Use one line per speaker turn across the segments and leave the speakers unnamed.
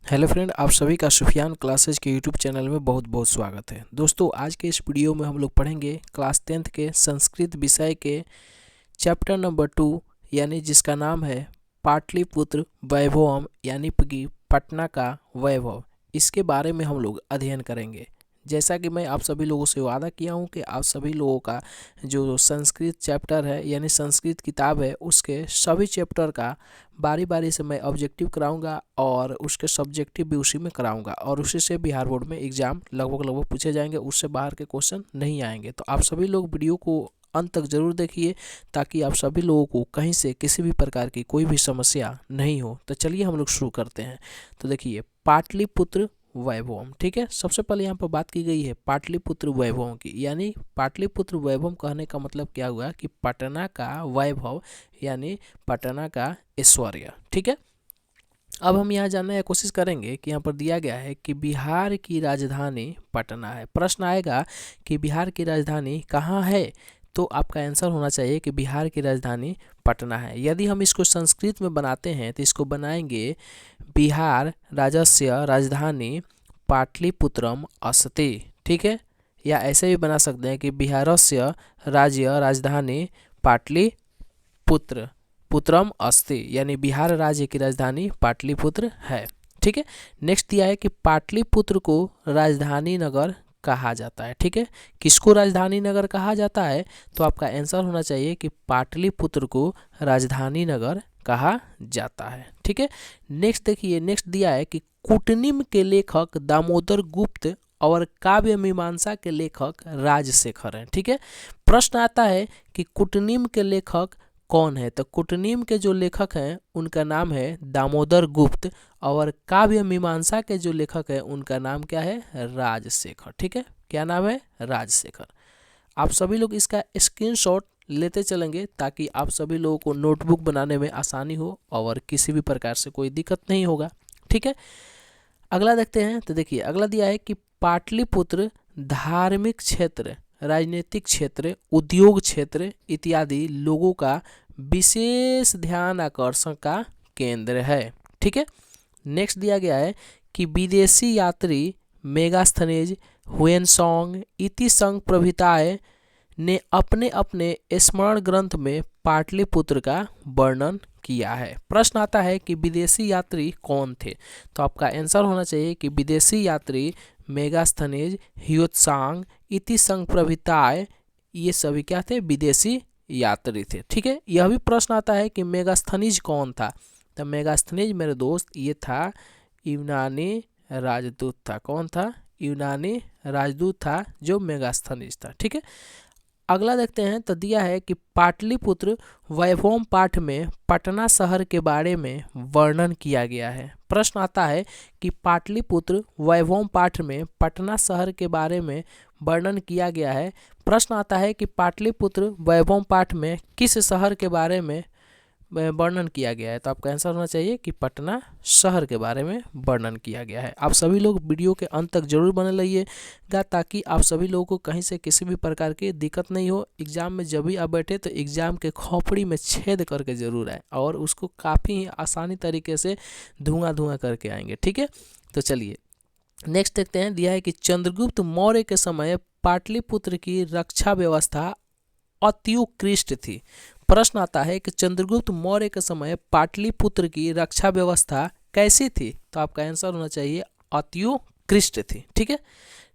Hello friend, आप सभी का सुफियान क्लासेज के यूट्यूब चैनल में बहुत बहुत स्वागत है। दोस्तों, आज के इस वीडियो में हम लोग पढ़ेंगे क्लास 10th के संस्कृत विषय के चैप्टर नंबर 2, यानी जिसका नाम है पाटलिपुत्र वैभवम, यानी कि पटना का वैभव। इसके बारे में हम लोग अध्ययन करेंगे। जैसा कि मैं आप सभी लोगों से वादा किया हूं कि आप सभी लोगों का जो संस्कृत चैप्टर है यानी संस्कृत किताब है, उसके सभी चैप्टर का बारी बारी से मैं ऑब्जेक्टिव कराऊंगा और उसके सब्जेक्टिव भी उसी में कराऊंगा, और उसी से बिहार बोर्ड में एग्ज़ाम लगभग पूछे जाएंगे। उससे बाहर के क्वेश्चन नहीं आएंगे। तो आप सभी लोग वीडियो को अंत तक ज़रूर देखिए, ताकि आप सभी लोगों को कहीं से किसी भी प्रकार की कोई भी समस्या नहीं हो। तो चलिए हम लोग शुरू करते हैं। तो देखिए, पाटलिपुत्र वैभवम, ठीक है। सबसे पहले यहाँ पर बात की गई है पाटलिपुत्र वैभवम की, यानी पाटलिपुत्र वैभवम कहने का मतलब क्या हुआ कि पटना का वैभव यानी पटना का ऐश्वर्य, ठीक है। अब हम यहाँ जानने की कोशिश करेंगे कि यहाँ पर दिया गया है कि बिहार की राजधानी पटना है। प्रश्न आएगा कि बिहार की राजधानी कहाँ है, तो आपका आंसर होना चाहिए कि बिहार की राजधानी पटना है। यदि हम इसको संस्कृत में बनाते हैं तो इसको बनाएंगे बिहार राज्यस्य राजधानी पाटलिपुत्रम अस्ति, ठीक है। या ऐसे भी बना सकते हैं कि बिहारस्य राज्य राजधानी पाटलिपुत्र पुत्रम अस्ति, यानी बिहार राज्य की राजधानी पाटलिपुत्र है, ठीक है। नेक्स्ट दिया है कि पाटलिपुत्र को राजधानी नगर कहा जाता है, ठीक है। किसको राजधानी नगर कहा जाता है, तो आपका आंसर होना चाहिए कि पाटलिपुत्र को राजधानी नगर कहा जाता है, ठीक है। नेक्स्ट देखिए, नेक्स्ट दिया है कि कूटनीम के लेखक दामोदर गुप्त और काव्य मीमांसा के लेखक राजशेखर हैं, ठीक है। प्रश्न आता है कि कूटनीम के लेखक कौन है, तो कूटनीम के जो लेखक हैं उनका नाम है दामोदर गुप्त, और काव्य मीमांसा के जो लेखक हैं उनका नाम क्या है, राजशेखर, ठीक है। क्या नाम है, राजशेखर। आप सभी लोग इसका स्क्रीनशॉट लेते चलेंगे ताकि आप सभी लोगों को नोटबुक बनाने में आसानी हो और किसी भी प्रकार से कोई दिक्कत नहीं होगा, ठीक है। अगला देखते हैं। तो देखिए, अगला दिया है कि पाटलिपुत्र धार्मिक क्षेत्र, राजनीतिक क्षेत्र, उद्योग क्षेत्र इत्यादि लोगों का विशेष ध्यान आकर्षण का केंद्र है, ठीक है। नेक्स्ट दिया गया है कि विदेशी यात्री मेगास्थनीज, हुएनसोंग, इति संघ प्रभृताएं ने अपने अपने स्मरण ग्रंथ में पाटलिपुत्र का वर्णन किया है। प्रश्न आता है कि विदेशी यात्री कौन थे, तो आपका आंसर होना चाहिए कि विदेशी यात्री मेगास्थनीज, ह्वेनसांग, इति संघ प्रभृताएं, ये सभी क्या थे, विदेशी यात्री थे, ठीक है। यह भी प्रश्न आता है कि मेगास्थनीज कौन था, तो मेगास्थनीज मेरे दोस्त ये था यूनानी राजदूत था। कौन था, यूनानी राजदूत था जो मेगास्थनीज था, ठीक है। अगला देखते हैं। तो दिया है कि पाटलिपुत्र वैभवम पाठ में पटना शहर के बारे में वर्णन किया गया है। प्रश्न आता है कि पाटलिपुत्र वैभवम पाठ में पटना शहर के बारे में वर्णन किया गया है। प्रश्न आता है कि पाटलिपुत्र वैभवम पाठ में किस शहर के बारे में वर्णन किया गया है, तो आपका आंसर होना चाहिए कि पटना शहर के बारे में वर्णन किया गया है। आप सभी लोग वीडियो के अंत तक जरूर बने रहिएगा, ताकि आप सभी लोगों को कहीं से किसी भी प्रकार की दिक्कत नहीं हो। एग्ज़ाम में जब भी आप बैठे तो एग्ज़ाम के खोपड़ी में छेद करके ज़रूर आए, और उसको काफ़ी आसानी तरीके से धुआं करके आएंगे, ठीक है। तो चलिए नेक्स्ट देखते हैं। दिया है कि चंद्रगुप्त मौर्य के समय पाटलिपुत्र की रक्षा व्यवस्था अत्युत्कृष्ट थी। प्रश्न आता है कि चंद्रगुप्त मौर्य के समय पाटलिपुत्र की रक्षा व्यवस्था कैसी थी, तो आपका आंसर होना चाहिए अत्युत्कृष्ट थी, ठीक है।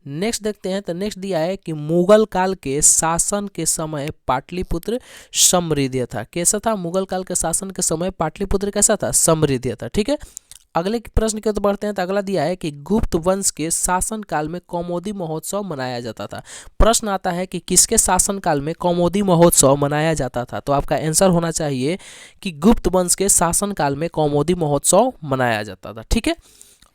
नेक्स्ट देखते हैं। तो नेक्स्ट दिया है कि मुगल काल के शासन के समय पाटलिपुत्र समृद्ध था। कैसा था, मुगल काल के शासन के समय पाटलिपुत्र कैसा था, समृद्ध था, ठीक है। अगले प्रश्न की ओर बढ़ते हैं। तो अगला दिया है कि गुप्त वंश के शासन काल में कौमुदी महोत्सव मनाया जाता था। प्रश्न आता है कि किसके शासन काल में कौमुदी महोत्सव मनाया जाता था, तो आपका आंसर होना चाहिए कि गुप्त वंश के शासन काल में कौमुदी महोत्सव मनाया जाता था, ठीक है।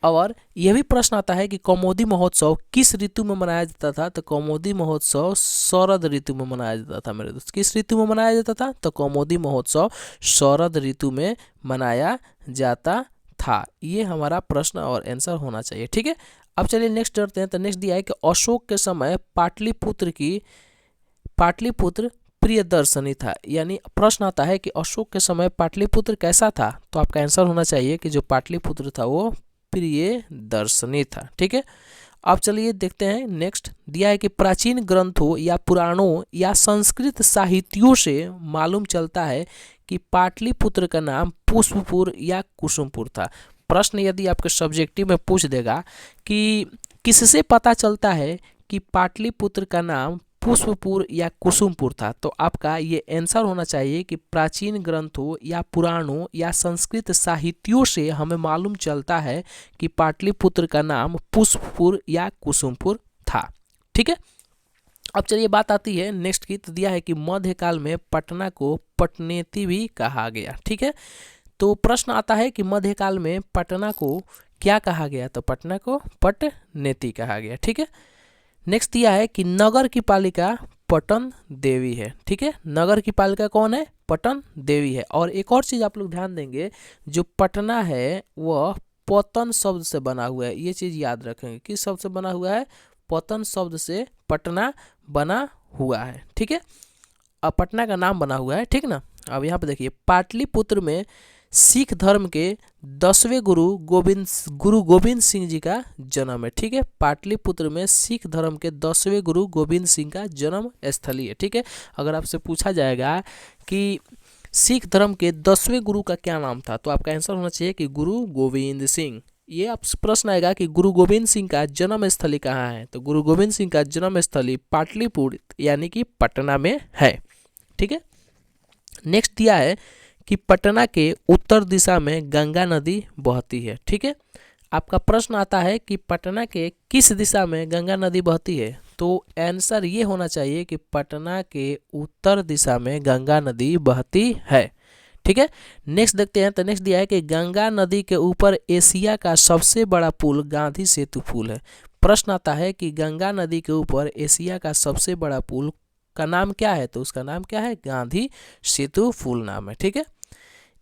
और यह भी प्रश्न आता है कि कौमुदी महोत्सव किस ऋतु में मनाया जाता था, तो कौमुदी महोत्सव शरद ऋतु में मनाया जाता था मेरे दोस्त। किस ऋतु में मनाया जाता था, तो कौमुदी महोत्सव शरद ऋतु में मनाया जाता था। ये हमारा प्रश्न और आंसर होना चाहिए, ठीक है। अब चलिए नेक्स्ट करते हैं। तो नेक्स्ट दिया है कि अशोक के समय पाटलिपुत्र प्रियदर्शनी था। यानी प्रश्न आता है कि अशोक के समय पाटलिपुत्र कैसा था, तो आपका आंसर होना चाहिए कि जो पाटलिपुत्र था वो प्रियदर्शनी था। ठीक है, अब चलिए देखते हैं नेक्स्ट। दिया है कि प्राचीन ग्रंथों या पुराणों या संस्कृत साहित्यों से मालूम चलता है कि पाटलिपुत्र का नाम पुष्पपुर या कुसुमपुर था। प्रश्न यदि आपके सब्जेक्टिव में पूछ देगा कि किससे पता चलता है कि पाटलिपुत्र का नाम पुष्पपुर या कुसुमपुर था, तो आपका ये आंसर होना चाहिए कि प्राचीन ग्रंथों या पुराणों या संस्कृत साहित्यों से हमें मालूम चलता है कि पाटलिपुत्र का नाम पुष्पपुर या कुसुमपुर था। ठीक है, अब चलिए बात आती है नेक्स्ट की। तो दिया है कि मध्यकाल में पटना को पटनेती भी कहा गया। ठीक है, तो प्रश्न आता है कि मध्यकाल में पटना को क्या कहा गया, तो पटना को पटनेती कहा गया। ठीक है, नेक्स्ट दिया है कि नगर की पालिका पटन देवी है। ठीक है, नगर की पालिका कौन है, पटन देवी है। और एक और चीज़ आप लोग ध्यान देंगे, जो पटना है वह पतन शब्द से बना हुआ है, ये चीज़ याद रखेंगे। किस शब्द से बना हुआ है, पतन शब्द से पटना बना हुआ है। ठीक है, अब पटना का नाम बना हुआ है। ठीक ना, अब यहाँ पे देखिए पाटलिपुत्र में सिख धर्म के 10वें गुरु गोविंद सिंह जी का जन्म है। ठीक है, पाटलिपुत्र में सिख धर्म के 10वें गुरु गोविंद सिंह का जन्म स्थली है। ठीक है, अगर आपसे पूछा जाएगा कि सिख धर्म के 10वें गुरु का क्या नाम था, तो आपका आंसर होना चाहिए कि गुरु गोविंद सिंह। ये आपसे प्रश्न आएगा कि गुरु गोविंद सिंह का जन्म स्थली कहाँ है, तो गुरु गोविंद सिंह का जन्म स्थली पाटलिपुत्र यानी कि पटना में है। ठीक है, नेक्स्ट दिया है कि पटना के उत्तर दिशा में गंगा नदी बहती है। ठीक है, आपका प्रश्न आता है कि पटना के किस दिशा में गंगा नदी बहती है, तो आंसर ये होना चाहिए कि पटना के उत्तर दिशा में गंगा नदी बहती है। ठीक है, नेक्स्ट देखते हैं। तो नेक्स्ट दिया है कि गंगा नदी के ऊपर एशिया का सबसे बड़ा पुल गांधी सेतु पुल है। प्रश्न आता है कि गंगा नदी के ऊपर एशिया का सबसे बड़ा पुल का नाम क्या है, तो उसका नाम क्या है, गांधी सेतु पुल नाम है। ठीक है,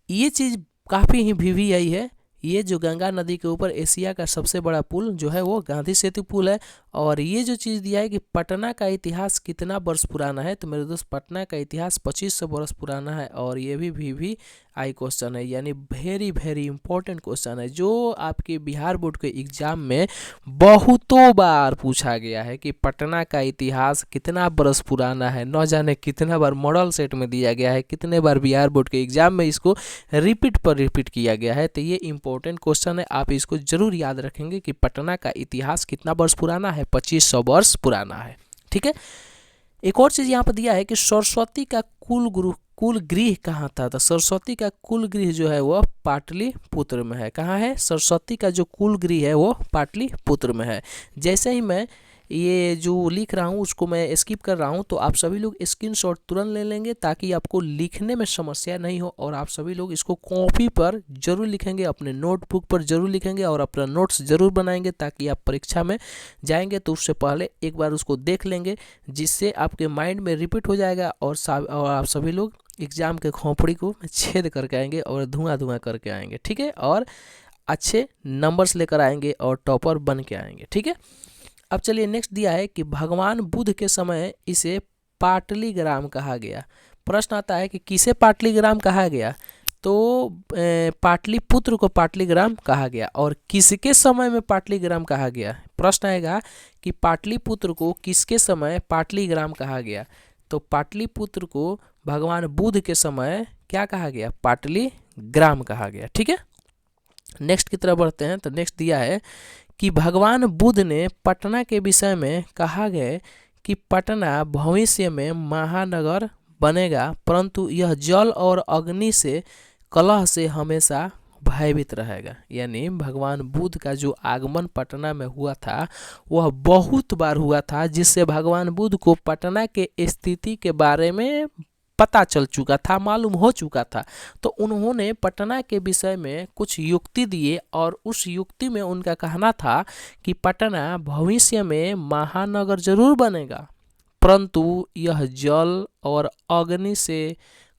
ये चीज़ काफ़ी ही वीवीआई है। ये जो गंगा नदी के ऊपर एशिया का सबसे बड़ा पुल जो है वो गांधी सेतु पुल है। और ये जो चीज़ दिया है कि पटना का इतिहास कितना वर्ष पुराना है, तो मेरे दोस्त पटना का इतिहास 2500 वर्ष पुराना है। और ये भी वीवीआई क्वेश्चन है, यानी वेरी वेरी इंपॉर्टेंट क्वेश्चन है, जो आपके बिहार बोर्ड के एग्जाम में बहुतों बार पूछा गया है कि पटना का इतिहास कितना वर्ष पुराना है। न जाने कितना बार मॉडल सेट में दिया गया है, कितने बार बिहार बोर्ड के एग्जाम में इसको रिपीट पर रिपीट किया गया है। तो ये इंपॉर्टेंट क्वेश्चन है, आप इसको जरूर याद रखेंगे कि पटना का इतिहास कितना वर्ष पुराना है, 2500 वर्ष पुराना है। ठीक है, एक और चीज़ यहाँ पर दिया है कि सरस्वती का कुल गृह कहाँ था, तो सरस्वती का कुल गृह जो है वह पाटलिपुत्र में है। कहाँ है, सरस्वती का जो कुल गृह है वो पाटलिपुत्र में है। जैसे ही मैं ये जो लिख रहा हूँ उसको मैं स्किप कर रहा हूँ, तो आप सभी लोग स्क्रीनशॉट तुरंत ले लेंगे ताकि आपको लिखने में समस्या नहीं हो। और आप सभी लोग इसको कॉपी पर जरूर लिखेंगे, अपने नोटबुक पर जरूर लिखेंगे और अपना नोट्स जरूर बनाएंगे, ताकि आप परीक्षा में जाएंगे तो उससे पहले एक बार उसको देख लेंगे, जिससे आपके माइंड में रिपीट हो जाएगा। और आप सभी लोग एग्ज़ाम के खोपड़ी को छेद करके आएंगे और धुआं करके आएंगे। ठीक है, और अच्छे नंबर्स लेकर आएंगे और टॉपर बन के आएंगे। ठीक है, अब चलिए नेक्स्ट दिया है कि भगवान बुद्ध के समय इसे पाटलीग्राम कहा गया। प्रश्न आता है कि किसे पाटलीग्राम कहा गया, तो पाटलिपुत्र को पाटलीग्राम कहा गया। और किसके समय में पाटलीग्राम कहा गया, प्रश्न आएगा कि पाटलिपुत्र को किसके समय पाटलीग्राम कहा गया, तो पाटलिपुत्र को भगवान बुद्ध के समय क्या कहा गया, पाटलीग्राम कहा गया। ठीक है, नेक्स्ट की तरफ बढ़ते हैं। तो नेक्स्ट दिया है कि भगवान बुद्ध ने पटना के विषय में कहा गया कि पटना भविष्य में महानगर बनेगा, परंतु यह जल और अग्नि से कलह से हमेशा भयभीत रहेगा। यानी भगवान बुद्ध का जो आगमन पटना में हुआ था वह बहुत बार हुआ था, जिससे भगवान बुद्ध को पटना के स्थिति के बारे में पता चल चुका था, मालूम हो चुका था। तो उन्होंने पटना के विषय में कुछ युक्ति दिए और उस युक्ति में उनका कहना था कि पटना भविष्य में महानगर जरूर बनेगा, परंतु यह जल और अग्नि से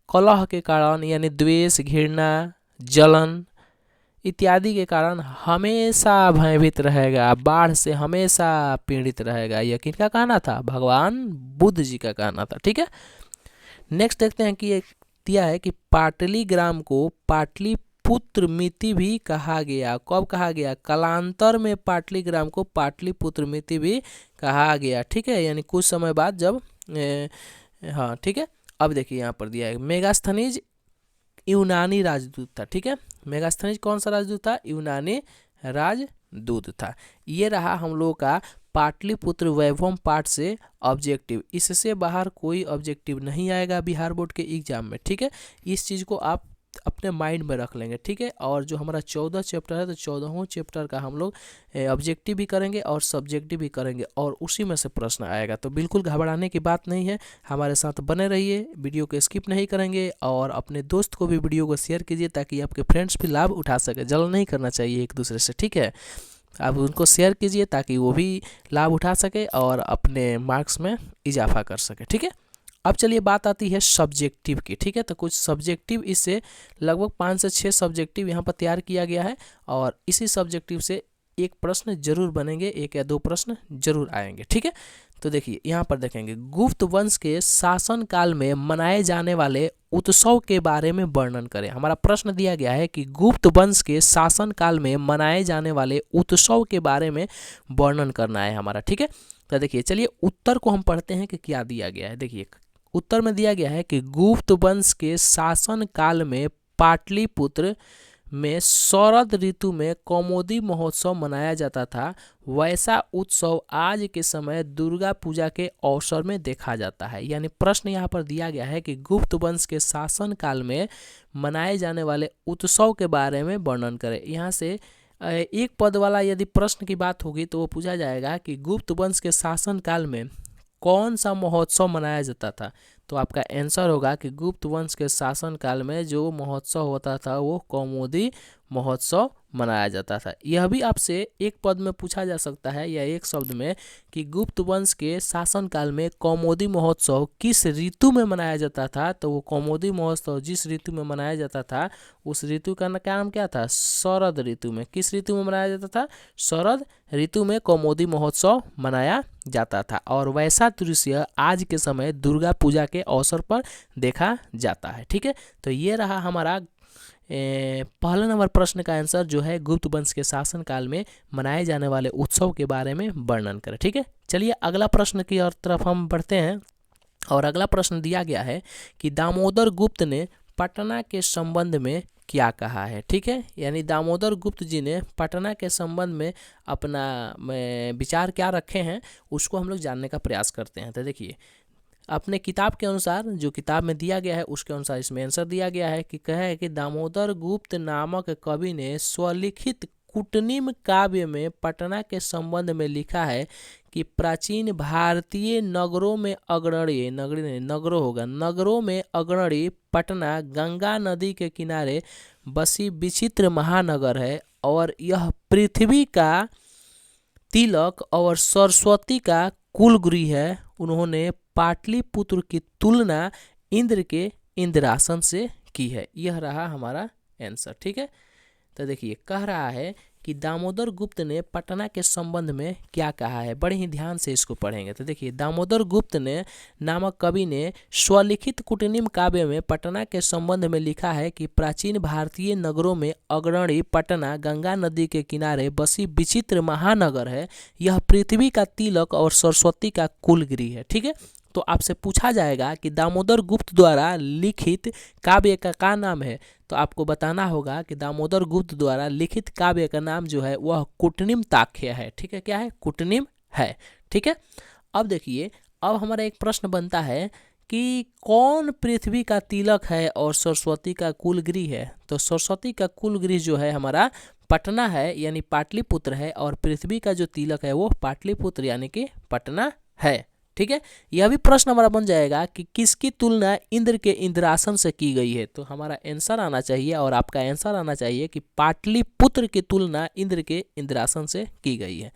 कलह के कारण, यानी द्वेष, घृणा, जलन इत्यादि के कारण हमेशा भयभीत रहेगा, बाढ़ से हमेशा पीड़ित रहेगा। यह किनका कहना था, भगवान बुद्ध जी का कहना था। ठीक है, नेक्स्ट देखते हैं कि एक दिया है कि पाटलीग्राम को पाटलिपुत्रमिति भी कहा गया। कब कहा गया? कालांतर में पाटलीग्राम को पाटलिपुत्रमिति भी कहा गया। ठीक है, यानी कुछ समय बाद जब हाँ ठीक है। अब देखिए यहाँ पर दिया है मेगास्थनीज यूनानी राजदूत था। ठीक है, मेगास्थनीज कौन सा राजदूत था? यूनानी राजदूत था। ये रहा हम लोगों का पाटलिपुत्र वैभवम पाठ से ऑब्जेक्टिव। इससे बाहर कोई ऑब्जेक्टिव नहीं आएगा बिहार बोर्ड के एग्जाम में। ठीक है, इस चीज़ को आप अपने माइंड में रख लेंगे। ठीक है, और जो हमारा 14 चैप्टर है तो 14वां चैप्टर का हम लोग ऑब्जेक्टिव भी करेंगे और सब्जेक्टिव भी करेंगे और उसी में से प्रश्न आएगा। तो बिल्कुल घबराने की बात नहीं है, हमारे साथ बने रहिए, वीडियो को स्किप नहीं करेंगे और अपने दोस्त को भी वीडियो को शेयर कीजिए ताकि आपके फ्रेंड्स भी लाभ उठा सके। जलन नहीं करना चाहिए एक दूसरे से। ठीक है, आप उनको शेयर कीजिए ताकि वो भी लाभ उठा सके और अपने मार्क्स में इजाफा कर सके। ठीक है, अब चलिए बात आती है सब्जेक्टिव की। ठीक है, तो कुछ सब्जेक्टिव इससे लगभग 5 से 6 सब्जेक्टिव यहाँ पर तैयार किया गया है और इसी सब्जेक्टिव से एक प्रश्न जरूर बनेंगे, 1 या 2 प्रश्न जरूर आएंगे। ठीक है, तो देखिए यहाँ पर देखेंगे गुप्त वंश के शासन काल में मनाए जाने वाले उत्सव के बारे में वर्णन करें। हमारा प्रश्न दिया गया है कि गुप्त वंश के शासन काल में मनाए जाने वाले उत्सव के बारे में वर्णन करना है हमारा। ठीक है, तो देखिए चलिए उत्तर को हम पढ़ते हैं कि क्या दिया गया है। देखिए उत्तर में दिया गया है कि गुप्त वंश के शासन काल में पाटलिपुत्र में शरद ऋतु में कौमुदी महोत्सव मनाया जाता था। वैसा उत्सव आज के समय दुर्गा पूजा के अवसर में देखा जाता है। यानी प्रश्न यहाँ पर दिया गया है कि गुप्त वंश के शासन काल में मनाए जाने वाले उत्सव के बारे में वर्णन करें। यहाँ से एक पद वाला यदि प्रश्न की बात होगी तो वो पूछा जाएगा कि गुप्त वंश के शासन काल में कौन सा महोत्सव मनाया जाता था। तो आपका आंसर होगा कि गुप्त वंश के शासन काल में जो महोत्सव होता था वो कौमुदी महोत्सव मनाया जाता था। यह भी आपसे एक पद में पूछा जा सकता है या एक शब्द में कि गुप्त वंश के शासन काल में कौमुदी महोत्सव किस ऋतु में मनाया जाता था। तो वो कौमुदी महोत्सव जिस ऋतु में मनाया जाता था उस ऋतु का नाम क्या था? शरद ऋतु में। किस ऋतु में मनाया जाता था? शरद ऋतु में कौमुदी महोत्सव मनाया जाता था। और वैसा दृश्य आज के समय दुर्गा पूजा के अवसर पर देखा जाता है। ठीक है, तो ये रहा हमारा पहला नंबर प्रश्न का आंसर जो है गुप्त वंश के शासन काल में मनाए जाने वाले उत्सव के बारे में वर्णन करें। ठीक है, चलिए अगला प्रश्न की तरफ हम बढ़ते हैं और अगला प्रश्न दिया गया है कि दामोदर गुप्त ने पटना के संबंध में क्या कहा है। ठीक है, यानी दामोदर गुप्त जी ने पटना के संबंध में अपना विचार क्या रखे हैं उसको हम लोग जानने का प्रयास करते हैं। तो देखिए अपने किताब के अनुसार, जो किताब में दिया गया है उसके अनुसार इसमें आंसर दिया गया है कि कहा है कि दामोदर गुप्त नामक कवि ने स्वलिखित कुटनिम काव्य में पटना के संबंध में लिखा है कि प्राचीन भारतीय नगरों में अग्रणी, नगरों होगा, नगरों में अग्रणी पटना गंगा नदी के किनारे बसी विचित्र महानगर है और यह पृथ्वी का तिलक और सरस्वती का कुलगृह है। उन्होंने पाटलिपुत्र की तुलना इंद्र के इंद्रासन से की है। यह रहा हमारा आंसर। ठीक है, तो देखिए कह रहा है कि दामोदर गुप्त ने पटना के संबंध में क्या कहा है। बड़े ही ध्यान से इसको पढ़ेंगे। तो देखिए दामोदर गुप्त ने नामक कवि ने स्वलिखित कुटनिम काव्य में पटना के संबंध में लिखा है कि प्राचीन भारतीय नगरों में अग्रणी पटना गंगा नदी के किनारे बसी विचित्र महानगर है। यह पृथ्वी का तिलक और सरस्वती का कुलगृह है। ठीक है, तो आपसे पूछा जाएगा कि दामोदर गुप्त द्वारा लिखित काव्य का नाम है। तो आपको बताना होगा कि दामोदर गुप्त द्वारा लिखित काव्य का नाम जो है वह कुटनिम ताख्य है। ठीक है, क्या है? कुटनिम है। ठीक है, अब देखिए अब हमारा एक प्रश्न बनता है कि कौन पृथ्वी का तिलक है और सरस्वती का कुलगृह है। तो सरस्वती का कुलगृह जो है हमारा पटना है, यानी पाटलिपुत्र है, और पृथ्वी का जो तिलक है वो पाटलिपुत्र यानी कि पटना है। ठीक है, यह भी प्रश्न हमारा बन जाएगा कि किसकी तुलना इंद्र के इंद्रासन से की गई है। तो हमारा आंसर आना चाहिए और आपका आंसर आना चाहिए कि पाटलिपुत्र की तुलना इंद्र के इंद्रासन से की गई है।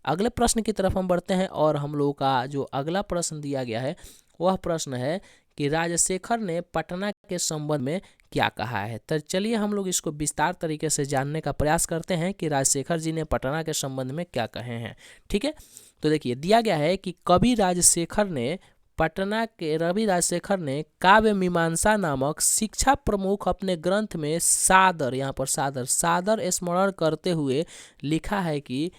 अगले प्रश्न की तरफ हम बढ़ते हैं और हम लोगों का जो अगला प्रश्न दिया गया है वह प्रश्न है कि राजशेखर ने पटना के संबंध में क्या कहा है। तो चलिए हम लोग इसको विस्तार तरीके से जानने का प्रयास करते हैं कि राजशेखर जी ने पटना के संबंध में क्या कहे हैं। ठीक है, तो देखिए दिया गया है कि कवि राजशेखर ने पटना के रवि राजशेखर ने काव्य मीमांसा नामक शिक्षा प्रमुख अपने ग्रंथ में सादर, यहाँ पर सादर स्मरण करते हुए लिखा है कि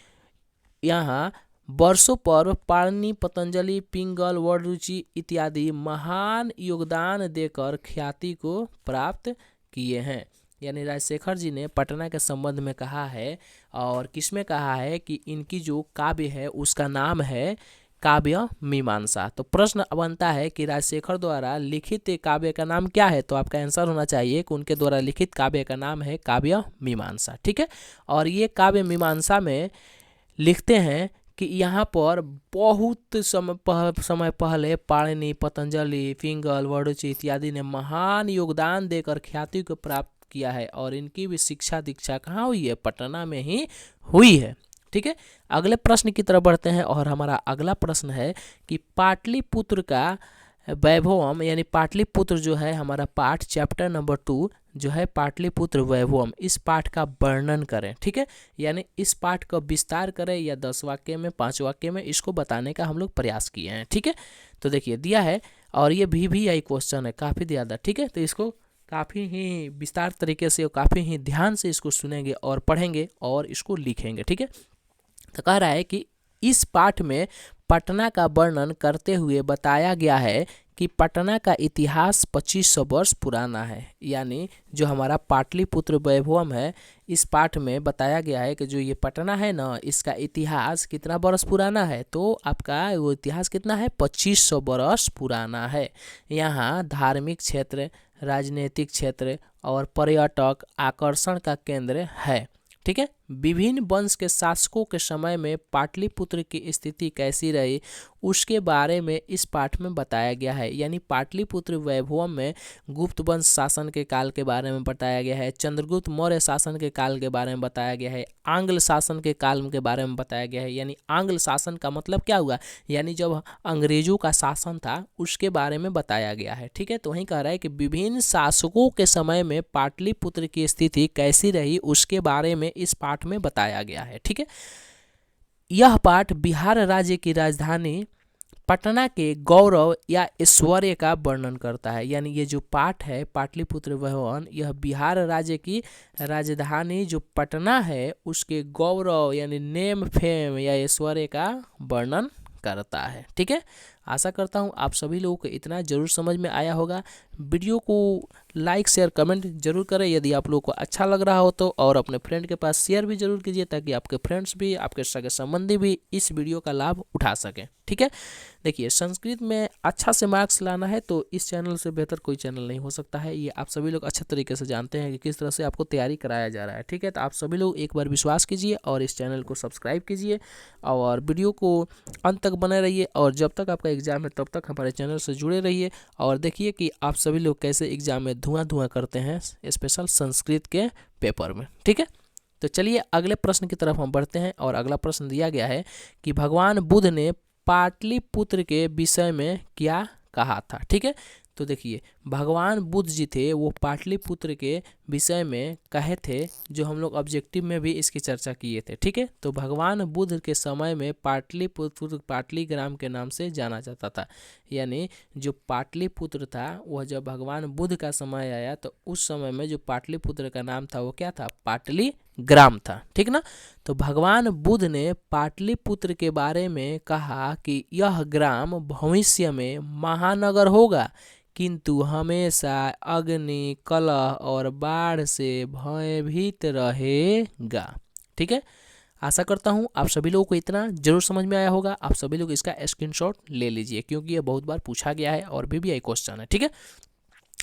यहाँ वर्षों पर पाणिनि, पतंजलि, पिंगल, वटरुचि इत्यादि महान योगदान देकर ख्याति को प्राप्त किए हैं। यानी राजशेखर जी ने पटना के संबंध में कहा है, और किसमें कहा है कि इनकी जो काव्य है उसका नाम है काव्य मीमांसा। तो प्रश्न बनता है कि राजशेखर द्वारा लिखित काव्य का नाम क्या है, तो आपका आंसर होना चाहिए कि उनके द्वारा लिखित काव्य का नाम है काव्य मीमांसा। ठीक है, और ये काव्य मीमांसा में लिखते हैं कि यहाँ पर बहुत समय पहले पाणिनि, पतंजलि, पिंगल, वटरुचि इत्यादि ने महान योगदान देकर ख्याति को प्राप्त किया है, और इनकी भी शिक्षा दीक्षा कहाँ हुई है, पटना में ही हुई है। ठीक है, अगले प्रश्न की तरफ बढ़ते हैं, और हमारा अगला प्रश्न है कि पाटलिपुत्र का वैभवम, यानी पाटलिपुत्र जो है हमारा पाठ चैप्टर नंबर 2 जो है पाटलिपुत्र वैभवम, इस पाठ का वर्णन करें। ठीक है, यानी इस पाठ का विस्तार करें, या 10 वाक्य में, 5 वाक्य में इसको बताने का हम लोग प्रयास किए हैं। ठीक है, तो देखिए दिया है, और ये VVI क्वेश्चन है, काफ़ी ज़्यादा। ठीक है, तो इसको काफ़ी ही विस्तार तरीके से और काफ़ी ही ध्यान से इसको सुनेंगे और पढ़ेंगे और इसको लिखेंगे। ठीक है, तो कह रहा है कि इस पाठ में पटना का वर्णन करते हुए बताया गया है कि पटना का इतिहास 2500 वर्ष पुराना है। यानी जो हमारा पाटलिपुत्र वैभवम है, इस पाठ में बताया गया है कि जो ये पटना है ना, इसका इतिहास कितना वर्ष पुराना है, तो आपका वो इतिहास कितना है, 2500 वर्ष पुराना है। यहाँ धार्मिक क्षेत्र, राजनीतिक क्षेत्र और पर्यटक आकर्षण का केंद्र है। ठीक है, विभिन्न वंश के शासकों के समय में पाटलिपुत्र की स्थिति कैसी रही उसके बारे में इस पाठ में बताया गया है। यानी पाटलिपुत्र वैभवम में गुप्त वंश शासन के काल के बारे में बताया गया है, चंद्रगुप्त मौर्य शासन के काल के बारे में बताया गया है, आंग्ल शासन के काल के बारे में बताया गया है। यानी आंग्ल शासन का मतलब क्या हुआ, यानी जब अंग्रेजों का शासन था उसके बारे में बताया गया है। ठीक है, तो वहीं कह रहा है कि विभिन्न शासकों के समय में पाटलिपुत्र की स्थिति कैसी रही उसके बारे में इस पाठ में बताया गया है। ठीक है, यह पाठ बिहार राज्य की राजधानी पटना के गौरव या ऐश्वर्य का वर्णन करता है। यानी ये जो पाठ है पाटलिपुत्र वैभवम, यह बिहार राज्य की राजधानी जो पटना है उसके गौरव यानी नेम फेम या ऐश्वर्य का वर्णन करता है। ठीक है, आशा करता हूँ आप सभी लोगों को इतना जरूर समझ में आया होगा। वीडियो को लाइक शेयर कमेंट जरूर करें यदि आप लोगों को अच्छा लग रहा हो तो, और अपने फ्रेंड के पास शेयर भी जरूर कीजिए ताकि आपके फ्रेंड्स भी, आपके सगे संबंधी भी इस वीडियो का लाभ उठा सकें। ठीक है, देखिए संस्कृत में अच्छा से मार्क्स लाना है तो इस चैनल से बेहतर कोई चैनल नहीं हो सकता है। ये आप सभी लोग अच्छे तरीके से जानते हैं कि किस तरह से आपको तैयारी कराया जा रहा है। ठीक है, तो आप सभी लोग एक बार विश्वास कीजिए और इस चैनल को सब्सक्राइब कीजिए और वीडियो को अंत तक बने रहिए, और जब तक आपका एग्जाम है तब तक हमारे चैनल से जुड़े रहिए और देखिए कि आप सभी लोग कैसे एग्जाम में धुआं करते हैं, स्पेशल संस्कृत के पेपर में। ठीक है, तो चलिए अगले प्रश्न की तरफ हम बढ़ते हैं, और अगला प्रश्न दिया गया है कि भगवान बुद्ध ने पाटलिपुत्र के विषय में क्या कहा था। ठीक है, तो देखिए भगवान बुद्ध जी थे वो पाटलिपुत्र के विषय में कहे थे, जो हम लोग ऑब्जेक्टिव में भी इसकी चर्चा किए थे। ठीक है, तो भगवान बुद्ध के समय में पाटलिपुत्र पाटलीग्राम के नाम से जाना जाता था। यानी जो पाटलिपुत्र था वह जब भगवान बुद्ध का समय आया तो उस समय में जो पाटलिपुत्र का नाम था वो क्या था, पाटलीग्राम था। ठीक ना, तो भगवान बुद्ध ने पाटलिपुत्र के बारे में कहा कि यह ग्राम भविष्य में महानगर होगा किंतु हमेशा अग्नि, कलह और बाढ़ से भयभीत रहेगा। ठीक है, आशा करता हूँ आप सभी लोगों को इतना जरूर समझ में आया होगा। आप सभी लोग इसका स्क्रीनशॉट ले लीजिए क्योंकि ये बहुत बार पूछा गया है और VVI क्वेश्चन है। ठीक है,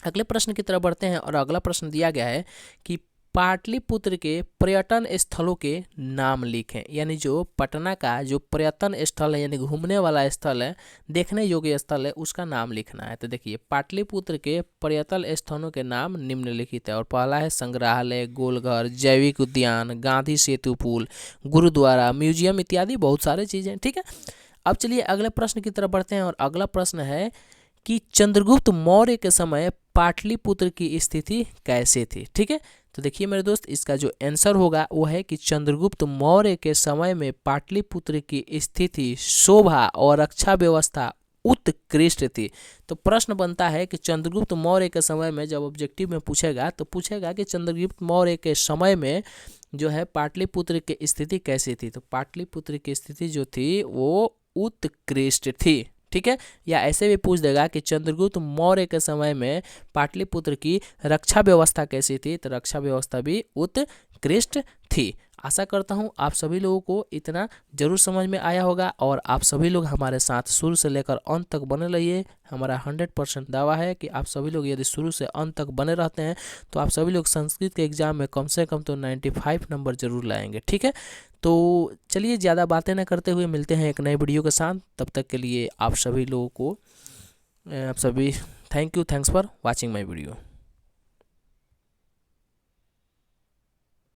अगले प्रश्न की तरफ बढ़ते हैं, और अगला प्रश्न दिया गया है कि पाटलिपुत्र के पर्यटन स्थलों के नाम लिखें। यानी जो पटना का जो पर्यटन स्थल है यानी घूमने वाला स्थल है, देखने योग्य स्थल है, उसका नाम लिखना है। तो देखिए पाटलिपुत्र के पर्यटन स्थलों के नाम निम्नलिखित है, और पहला है संग्रहालय, गोलघर, जैविक उद्यान, गांधी सेतु पुल, गुरुद्वारा, म्यूजियम इत्यादि बहुत सारे चीज़ें। ठीक है, अब चलिए अगले प्रश्न की तरफ बढ़ते हैं, और अगला प्रश्न है कि चंद्रगुप्त मौर्य के समय पाटलिपुत्र की स्थिति कैसे थी। ठीक है, तो देखिए मेरे दोस्त इसका जो आंसर होगा वो है कि चंद्रगुप्त मौर्य के समय में पाटलिपुत्र की स्थिति, शोभा और रक्षा व्यवस्था उत्कृष्ट थी। तो प्रश्न बनता है कि चंद्रगुप्त मौर्य के समय में जब ऑब्जेक्टिव में पूछेगा तो पूछेगा कि चंद्रगुप्त मौर्य के समय में जो है पाटलिपुत्र की स्थिति कैसी थी। तो पाटलिपुत्र की स्थिति जो थी वो उत्कृष्ट थी, ठीक है। या ऐसे भी पूछ देगा कि चंद्रगुप्त मौर्य के समय में पाटलिपुत्र की रक्षा व्यवस्था कैसी थी। तो रक्षा व्यवस्था भी उत्कृष्ट थी। आशा करता हूँ आप सभी लोगों को इतना जरूर समझ में आया होगा और आप सभी लोग हमारे साथ शुरू से लेकर अंत तक बने रहिए। हमारा 100% दावा है कि आप सभी लोग यदि शुरू से अंत तक बने रहते हैं तो आप सभी लोग संस्कृत के एग्ज़ाम में कम से कम तो 95 नंबर जरूर लाएंगे, ठीक है। तो चलिए ज़्यादा बातें न करते हुए मिलते हैं एक नए वीडियो के साथ। तब तक के लिए आप सभी लोगों को thanks for watching my video.